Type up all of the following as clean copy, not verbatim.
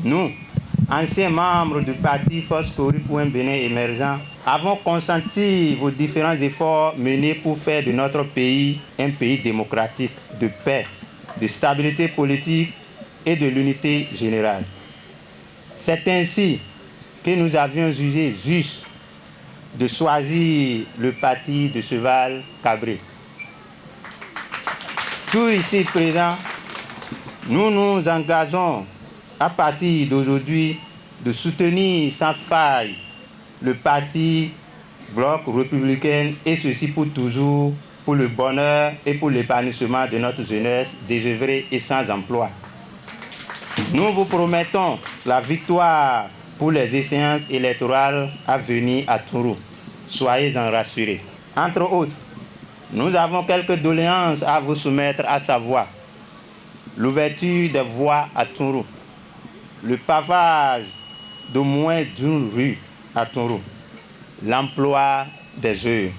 Nous, anciens membres du parti Force Cori pour un Bénin émergent, avons consenti vos différents efforts menés pour faire de notre pays un pays démocratique, de paix, de stabilité politique et de l'unité générale. C'est ainsi que nous avions jugé juste de choisir le parti de Cheval Cabré. Tous ici présents, nous nous engageons à partir d'aujourd'hui de soutenir sans faille le parti Bloc républicain et ceci pour toujours, pour le bonheur et pour l'épanouissement de notre jeunesse désœuvrée et sans emploi. Nous vous promettons la victoire pour les échéances électorales à venir à Tourou. Soyez-en rassurés. Entre autres, nous avons quelques doléances à vous soumettre, à savoir l'ouverture des voies à Tourou, le pavage de moins d'une rue à Tourou, l'emploi des jeunes,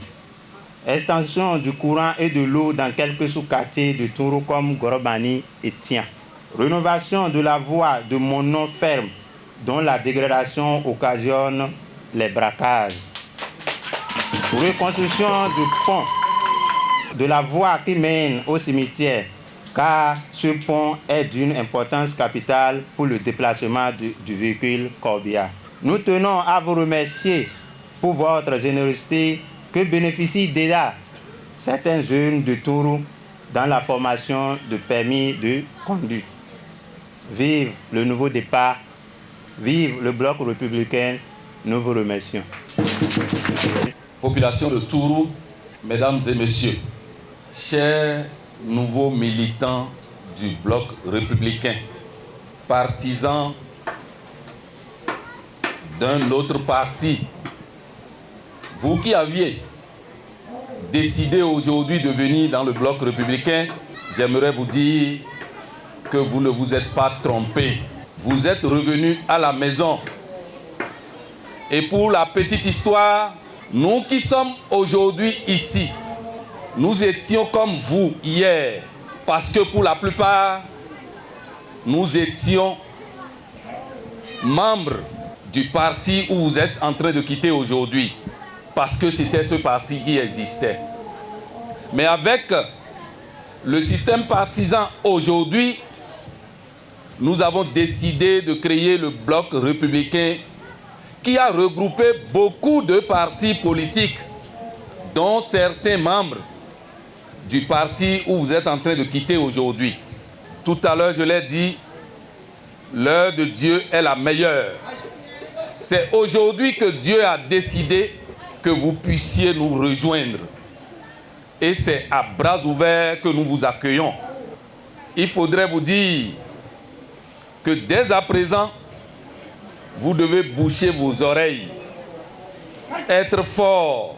extension du courant et de l'eau dans quelques sous-quartiers de Tourou comme Gorobani et Tian, rénovation de la voie de mon nom ferme dont la dégradation occasionne les braquages, reconstruction du pont de la voie qui mène au cimetière, car ce pont est d'une importance capitale pour le déplacement du véhicule corbillard. Nous tenons à vous remercier pour votre générosité que bénéficient déjà certains jeunes de Tourou dans la formation de permis de conduite. Vive le nouveau départ, vive le Bloc républicain, nous vous remercions. Population de Tourou, mesdames et messieurs, chers nouveaux militants du Bloc républicain, partisans d'un autre parti, vous qui aviez décidé aujourd'hui de venir dans le Bloc républicain, j'aimerais vous dire que vous ne vous êtes pas trompés. Vous êtes revenus à la maison. Et pour la petite histoire, nous qui sommes aujourd'hui ici, nous étions comme vous hier, parce que pour la plupart, nous étions membres du parti où vous êtes en train de quitter aujourd'hui, parce que c'était ce parti qui existait. Mais avec le système partisan aujourd'hui, nous avons décidé de créer le Bloc républicain qui a regroupé beaucoup de partis politiques, dont certains membres du parti où vous êtes en train de quitter aujourd'hui. Tout à l'heure, je l'ai dit, l'heure de Dieu est la meilleure. C'est aujourd'hui que Dieu a décidé que vous puissiez nous rejoindre. Et c'est à bras ouverts que nous vous accueillons. Il faudrait vous dire que dès à présent, vous devez boucher vos oreilles, être fort,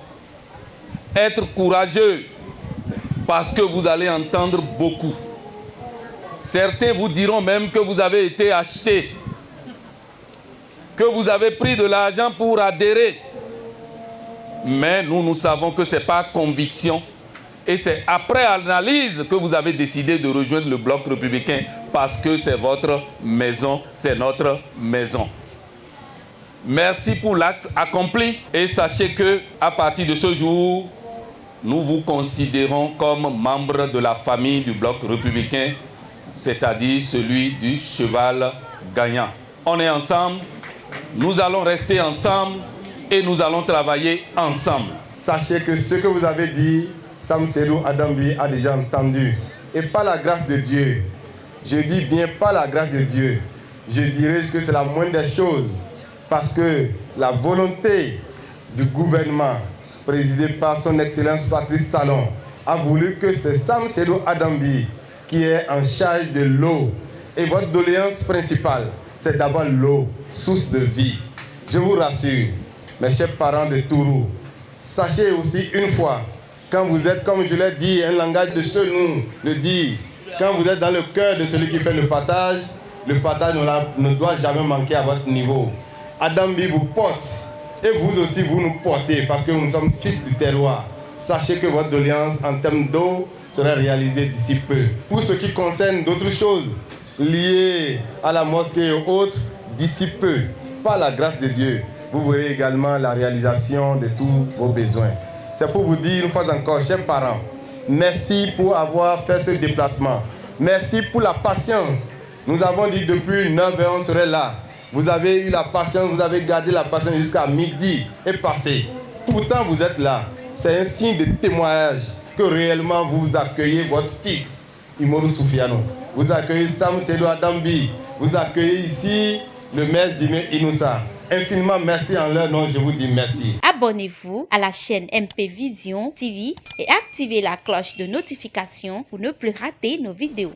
être courageux, parce que vous allez entendre beaucoup. Certains vous diront même que vous avez été acheté, que vous avez pris de l'argent pour adhérer. Mais nous savons que ce n'est pas conviction. Et c'est après analyse que vous avez décidé de rejoindre le Bloc républicain, parce que c'est votre maison, c'est notre maison. Merci pour l'acte accompli et sachez que à partir de ce jour, nous vous considérons comme membre de la famille du Bloc républicain, c'est-à-dire celui du cheval gagnant. On est ensemble, nous allons rester ensemble et nous allons travailler ensemble. Sachez que ce que vous avez dit, Sam Seydou Adambi a déjà entendu. Et par la grâce de Dieu, je dis bien par la grâce de Dieu, je dirais que c'est la moindre des choses. Parce que la volonté du gouvernement, présidé par son Excellence Patrice Talon, a voulu que c'est Sam Seydou Adambi qui est en charge de l'eau. Et votre doléance principale, c'est d'abord l'eau, source de vie. Je vous rassure, mes chers parents de Tourou, sachez aussi une fois, quand vous êtes, comme je l'ai dit, un langage de chez nous le dit, quand vous êtes dans le cœur de celui qui fait le partage ne doit jamais manquer à votre niveau. Adambi vous porte et vous aussi vous nous portez parce que nous sommes fils du terroir. Sachez que votre doléance en termes d'eau sera réalisée d'ici peu. Pour ce qui concerne d'autres choses liées à la mosquée et autres, d'ici peu, par la grâce de Dieu, vous verrez également la réalisation de tous vos besoins. C'est pour vous dire une fois encore, chers parents, merci pour avoir fait ce déplacement. Merci pour la patience. Nous avons dit depuis 9 heures, on serait là. Vous avez eu la patience, vous avez gardé la patience jusqu'à midi et passé. Pourtant, vous êtes là. C'est un signe de témoignage que réellement vous accueillez votre fils, Umaru Soufianou. Vous accueillez Sam Seydou Adambi. Vous accueillez ici le maire Zimé Inoussa. Infiniment merci en leur nom, je vous dis merci. Abonnez-vous à la chaîne MP Vision TV et activez la cloche de notification pour ne plus rater nos vidéos.